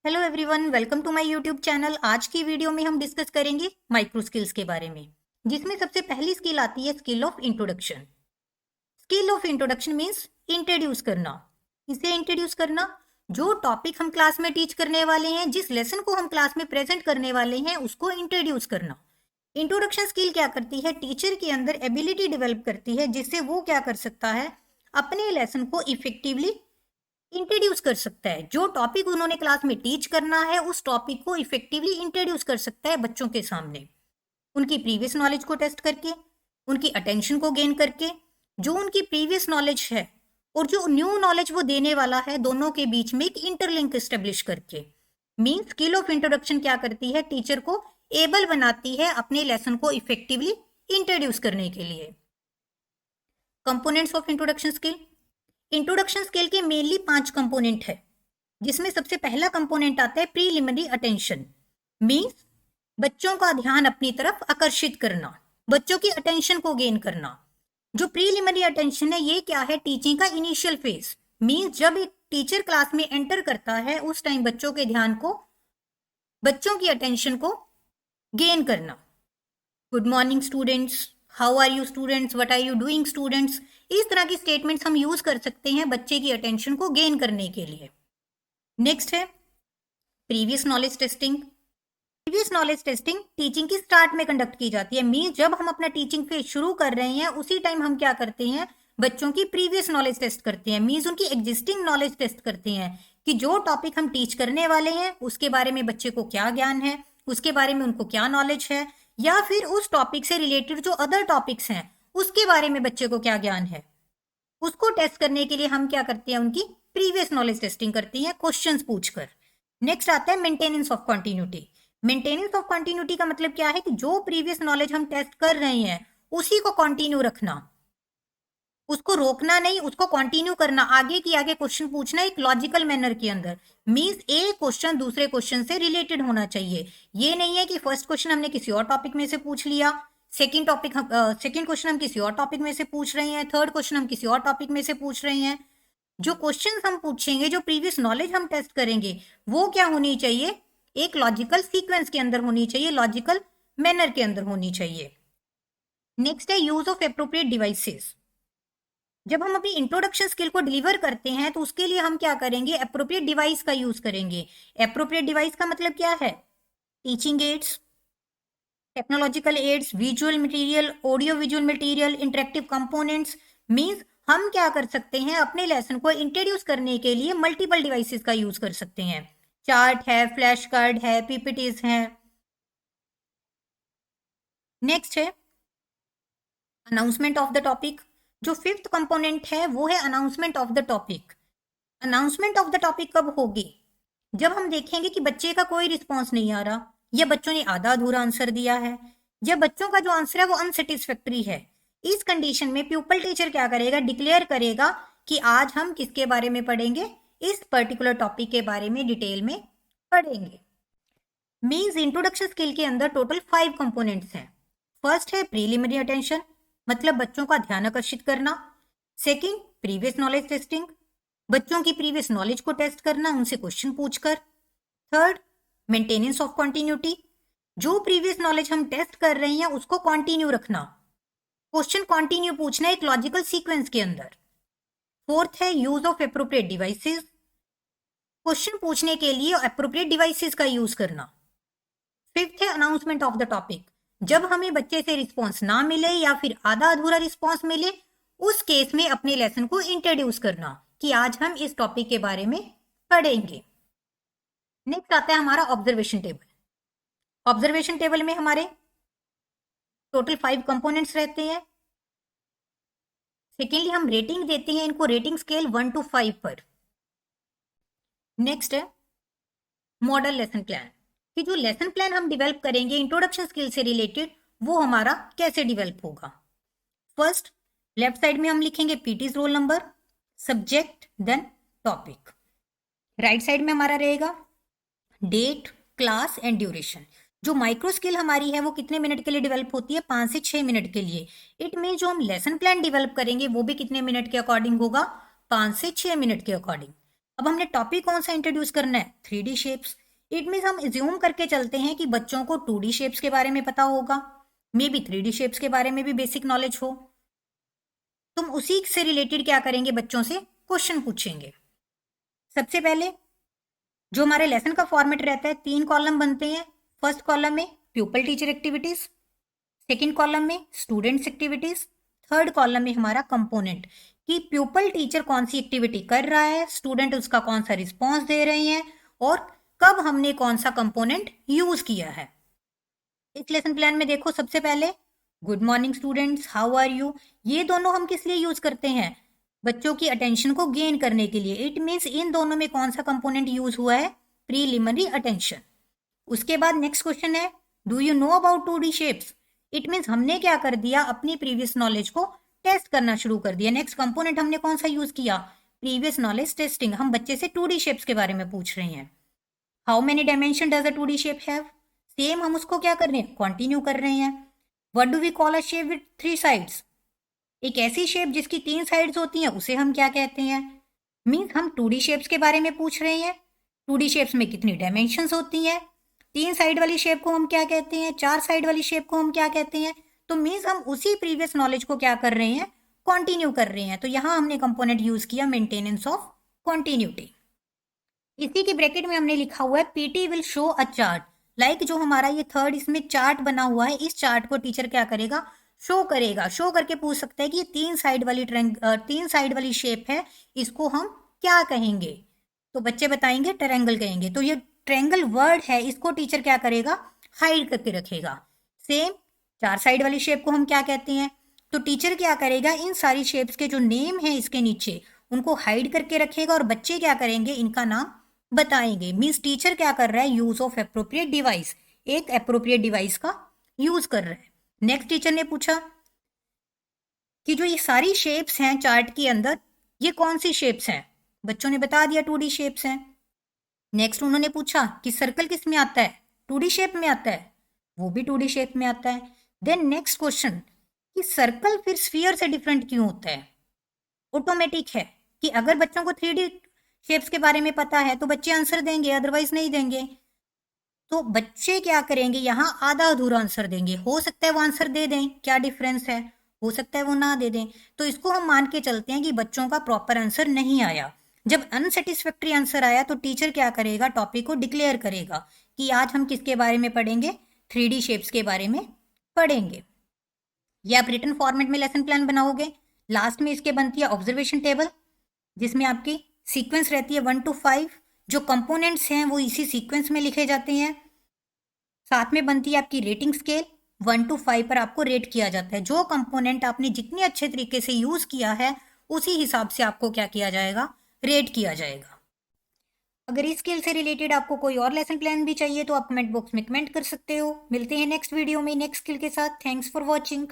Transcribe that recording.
Hello everyone, welcome to my YouTube channel. आज की video में हम डिस्कस करेंगे माइक्रो स्किल्स के बारे में, जिसमें सबसे पहली स्किल आती है skill of introduction. Skill of introduction means introduce करना। इसे इंट्रोड्यूस करना, जो टॉपिक हम क्लास में टीच करने वाले हैं, जिस लेसन को हम क्लास में प्रेजेंट करने वाले हैं, उसको इंट्रोड्यूस करना। इंट्रोडक्शन स्किल क्या करती है? टीचर के अंदर एबिलिटी डेवलप करती है, जिससे वो क्या कर सकता है, अपने लेसन को इफेक्टिवली इंट्रोड्यूस कर सकता है। जो टॉपिक उन्होंने क्लास में टीच करना है, उस टॉपिक को इफेक्टिवली इंट्रोड्यूस कर सकता है बच्चों के सामने, उनकी प्रीवियस नॉलेज को टेस्ट करके, उनकी अटेंशन को गेन करके। जो उनकी प्रीवियस नॉलेज है और जो न्यू नॉलेज वो देने वाला है, दोनों के बीच में एक इंटरलिंक एस्टेब्लिश करके। मीन स्किल ऑफ इंट्रोडक्शन क्या करती है? टीचर को एबल बनाती है अपने लेसन को इफेक्टिवली इंट्रोड्यूस करने के लिए। Components of introduction skill. Introduction skill के मेनली 5 कंपोनेंट है, जिसमें सबसे पहला कंपोनेंट आता है प्रीलिमिनरी अटेंशन। मीन्स बच्चों का ध्यान अपनी तरफ आकर्षित करना, बच्चों की अटेंशन को गेन करना। जो प्रीलिमिनरी अटेंशन है, ये क्या है? टीचिंग का इनिशियल फेज। मीन्स जब एक टीचर क्लास में एंटर करता है, उस टाइम बच्चों के ध्यान को, बच्चों की अटेंशन को गेन करना। Good morning students, how are you students, what are you doing students. इस तरह की स्टेटमेंट्स हम यूज कर सकते हैं बच्चे की अटेंशन को गेन करने के लिए। नेक्स्ट है previous knowledge testing. Previous knowledge testing teaching की स्टार्ट में कंडक्ट की जाती है। मीन जब हम अपना टीचिंग फेज शुरू कर रहे हैं, उसी टाइम हम क्या करते हैं, बच्चों की प्रीवियस नॉलेज टेस्ट करते हैं। मीन्स उनकी एग्जिस्टिंग नॉलेज टेस्ट करते हैं कि जो टॉपिक हम टीच करने वाले हैं, उसके बारे में बच्चे को क्या ज्ञान है, उसके बारे में उनको क्या नॉलेज है, या फिर उस टॉपिक से रिलेटेड जो अदर टॉपिक्स हैं, उसके बारे में बच्चे को क्या ज्ञान है। उसको टेस्ट करने के लिए हम क्या करते हैं, उनकी प्रीवियस नॉलेज टेस्टिंग करती हैं क्वेश्चंस पूछकर। नेक्स्ट आता है maintenance of continuity. Maintenance of continuity का मतलब क्या है कि जो प्रीवियस नॉलेज हम टेस्ट कर रहे हैं, उसी को कंटिन्यू रखना, उसको रोकना नहीं, उसको कंटिन्यू करना, आगे की आगे क्वेश्चन पूछना एक लॉजिकल मैनर के अंदर। मींस एक क्वेश्चन दूसरे क्वेश्चन से रिलेटेड होना चाहिए। ये नहीं है कि फर्स्ट क्वेश्चन हमने किसी और टॉपिक में से पूछ लिया, सेकंड क्वेश्चन हम किसी और टॉपिक में से पूछ रहे हैं, थर्ड क्वेश्चन हम किसी और टॉपिक में से पूछ रहे हैं। जो क्वेश्चन हम पूछेंगे, जो प्रीवियस नॉलेज हम टेस्ट करेंगे, वो क्या होनी चाहिए, एक लॉजिकल सीक्वेंस के अंदर होनी चाहिए, लॉजिकल मैनर के अंदर होनी चाहिए। नेक्स्ट है यूज ऑफ एप्रोप्रिएट डिवाइसेस। जब हम अपनी इंट्रोडक्शन स्किल को डिलीवर करते हैं, तो उसके लिए हम क्या करेंगे, एप्रोप्रिएट डिवाइस का यूज करेंगे। एप्रोप्रिएट डिवाइस का मतलब क्या है? Teaching aids, technological aids, visual material, audio visual material, interactive components. Means हम क्या कर सकते हैं, अपने लेसन को इंट्रोड्यूस करने के लिए मल्टीपल डिवाइसेस का यूज कर सकते हैं। चार्ट है, फ्लैश कार्ड है, पीपीटीज है। नेक्स्ट है अनाउंसमेंट ऑफ द टॉपिक। जो 5th कंपोनेंट है, वो है announcement of the topic. Announcement of the topic कब होगी? जब हम देखेंगे कि बच्चे का कोई रिस्पॉन्स नहीं आ रहा, या बच्चों ने आधा अधूरा आंसर दिया है, या बच्चों का जो आंसर है वो अनसेटिस्फैक्टरी है। इस कंडीशन में प्यूपल टीचर क्या करेगा, डिक्लेयर करेगा कि आज हम किसके बारे में पढ़ेंगे, इस पर्टिकुलर टॉपिक के बारे में डिटेल में पढ़ेंगे। मीन्स इंट्रोडक्शन स्किल के अंदर टोटल 5 कंपोनेंट्स हैं। फर्स्ट है प्रीलिमिनरी अटेंशन, मतलब बच्चों का ध्यान आकर्षित करना। सेकंड, प्रीवियस नॉलेज टेस्टिंग, बच्चों की प्रीवियस नॉलेज को टेस्ट करना, उनसे क्वेश्चन पूछकर। थर्ड, मेंटेनेंस ऑफ कंटिन्यूटी, जो प्रीवियस नॉलेज हम टेस्ट कर रहे हैं उसको कंटिन्यू रखना, क्वेश्चन कंटिन्यू पूछना एक लॉजिकल सीक्वेंस के अंदर। फोर्थ है use of appropriate devices, question पूछने के लिए एप्रोप्रिएट डिवाइसेस का यूज करना। फिफ्थ है अनाउंसमेंट ऑफ द टॉपिक, जब हमें बच्चे से रिस्पॉन्स ना मिले या फिर आधा अधूरा रिस्पॉन्स मिले, उस केस में अपने लेसन को इंट्रोड्यूस करना कि आज हम इस टॉपिक के बारे में पढ़ेंगे। नेक्स्ट आता है हमारा ऑब्जर्वेशन टेबल। ऑब्जर्वेशन टेबल में हमारे टोटल 5 कंपोनेंट्स रहते हैं। सेकेंडली हम रेटिंग देते हैं इनको रेटिंग स्केल 1 to 5 पर। नेक्स्ट है मॉडल लेसन प्लान, कि जो लेसन प्लान हम डेवलप करेंगे इंट्रोडक्शन स्किल से रिलेटेड, वो हमारा कैसे डेवलप होगा। फर्स्ट, लेफ्ट साइड में हम लिखेंगे पीटीज roll number, subject, then topic. Right side में हमारा रहेगा डेट, क्लास एंड ड्यूरेशन। जो माइक्रो स्किल हमारी है वो कितने मिनट के लिए डेवलप होती है, 5 से 6 मिनट के लिए। इट मीन जो हम लेसन प्लान डेवलप करेंगे वो भी कितने मिनट के अकॉर्डिंग होगा, 5 से 6 मिनट के अकॉर्डिंग। अब हमने टॉपिक कौन सा इंट्रोड्यूस करना है, 3D शेप्स। इट मीन्स हम एज्यूम करके चलते हैं कि बच्चों को 2D शेप्स के बारे में पता होगा, मे बी 3D शेप्स के बारे में भी बेसिक नॉलेज हो। तुम उसी से रिलेटेड क्या करेंगे, बच्चों से क्वेश्चन पूछेंगे। सबसे पहले जो हमारे लेसन का फॉर्मेट रहता है, 3 कॉलम बनते हैं। फर्स्ट कॉलम में pupil teacher activities, second column में स्टूडेंट्स एक्टिविटीज, थर्ड कॉलम में हमारा कंपोनेंट कि प्यूपल टीचर कौन सी एक्टिविटी कर रहा है, स्टूडेंट उसका कौन सा रिस्पॉन्स दे रहे हैं, और कब हमने कौन सा कंपोनेंट यूज किया है। इस लेसन प्लान में देखो, सबसे पहले good morning students, how are you, ये दोनों हम किस लिए यूज करते हैं, बच्चों की अटेंशन को गेन करने के लिए। इट मीन्स इन दोनों में कौन सा कंपोनेंट यूज हुआ है, प्रीलिमिनरी अटेंशन। उसके बाद नेक्स्ट क्वेश्चन है, do you know about 2D shapes. It means हमने क्या कर दिया, अपनी प्रीवियस नॉलेज को टेस्ट करना शुरू कर दिया। नेक्स्ट कंपोनेंट हमने कौन सा यूज किया, प्रीवियस नॉलेज टेस्टिंग। हम बच्चे से 2D शेप्स के बारे में पूछ रहे हैं। How many dimension does a 2D shape have, same हम उसको क्या कर रहे हैं, कंटिन्यू कर रहे हैं। What do we call a shape with 3 sides, एक ऐसी शेप जिसकी 3 साइड्स होती हैं उसे हम क्या कहते हैं। मीन्स हम 2D शेप्स के बारे में पूछ रहे हैं। 2D शेप्स में कितनी डायमेंशंस होती हैं, 3 साइड वाली शेप को हम क्या कहते हैं, 4 साइड वाली शेप को हम क्या कहते हैं। तो मीन्स हम उसी प्रीवियस नॉलेज को क्या कर रहे हैं, कंटिन्यू कर रहे हैं। तो यहां हमने कंपोनेंट यूज किया मेंटेनेंस ऑफ कंटिन्यूटी। इसी के ब्रैकेट में हमने लिखा हुआ है PT will show a chart. Like जो हमारा ये थर्ड इसमें चार्ट बना हुआ है, इस चार्ट को टीचर क्या करेगा, शो करेगा। शो करके पूछ सकता है कि ये 3 साइड वाली शेप है, इसको हम क्या कहेंगे। तो बच्चे बताएंगे ट्रायंगल कहेंगे। तो ये ट्रायंगल वर्ड है, इसको टीचर क्या करेगा, हाइड करके रखेगा। सेम 4 साइड वाली शेप को हम क्या कहते हैं, तो टीचर क्या करेगा, इन सारी शेप्स के जो नेम है इसके नीचे उनको हाइड करके रखेगा, और बच्चे क्या करेंगे, इनका नाम बताएंगे। मीन्स टीचर क्या कर रहा है, यूज ऑफ एप्रोप्रिएट डिवाइस, एक एप्रोप्रिएट डिवाइस का यूज कर रहा है। नेक्स्ट टीचर ने पूछा कि जो ये सारी शेप्स हैं चार्ट के अंदर, ये कौन सी शेप्स हैं। बच्चों ने बता दिया 2D शेप्स हैं। नेक्स्ट उन्होंने पूछा कि सर्कल किस में आता है, 2D शेप में आता है, वो भी 2D शेप में आता है। देन नेक्स्ट क्वेश्चन कि सर्कल फिर स्फीयर से डिफरेंट क्यों होता है। ऑटोमेटिक है कि अगर बच्चों को 3D शेप्स के बारे में पता है तो बच्चे आंसर देंगे, अदरवाइज नहीं देंगे। तो बच्चे क्या करेंगे, यहाँ आधा अधूरा आंसर देंगे। हो सकता है वो आंसर दे दें, क्या डिफरेंस है, हो सकता है वो ना दे दें। तो इसको हम मान के चलते हैं कि बच्चों का प्रॉपर आंसर नहीं आया। जब अनसेटिस्फैक्ट्री आंसर आया तो टीचर क्या करेगा, टॉपिक को डिक्लेयर करेगा कि आज हम किसके बारे में पढ़ेंगे, 3D शेप्स के बारे में पढ़ेंगे। या आप रिटन फॉर्मेट में लेसन प्लान बनाओगे। लास्ट में इसके बनती है ऑब्जर्वेशन टेबल, जिसमें आपकी सीक्वेंस रहती है 1 to 5। जो कंपोनेंट्स हैं वो इसी सीक्वेंस में लिखे जाते हैं। साथ में बनती है आपकी रेटिंग स्केल, 1 to 5 पर आपको रेट किया जाता है। जो कंपोनेंट आपने जितने अच्छे तरीके से यूज किया है उसी हिसाब से आपको क्या किया जाएगा, रेट किया जाएगा। अगर इस स्किल से रिलेटेड आपको कोई और लेसन प्लान भी चाहिए तो आप कमेंट बॉक्स में कमेंट कर सकते हो। मिलते हैं नेक्स्ट वीडियो में नेक्स्ट स्किल के साथ। Thanks for watching.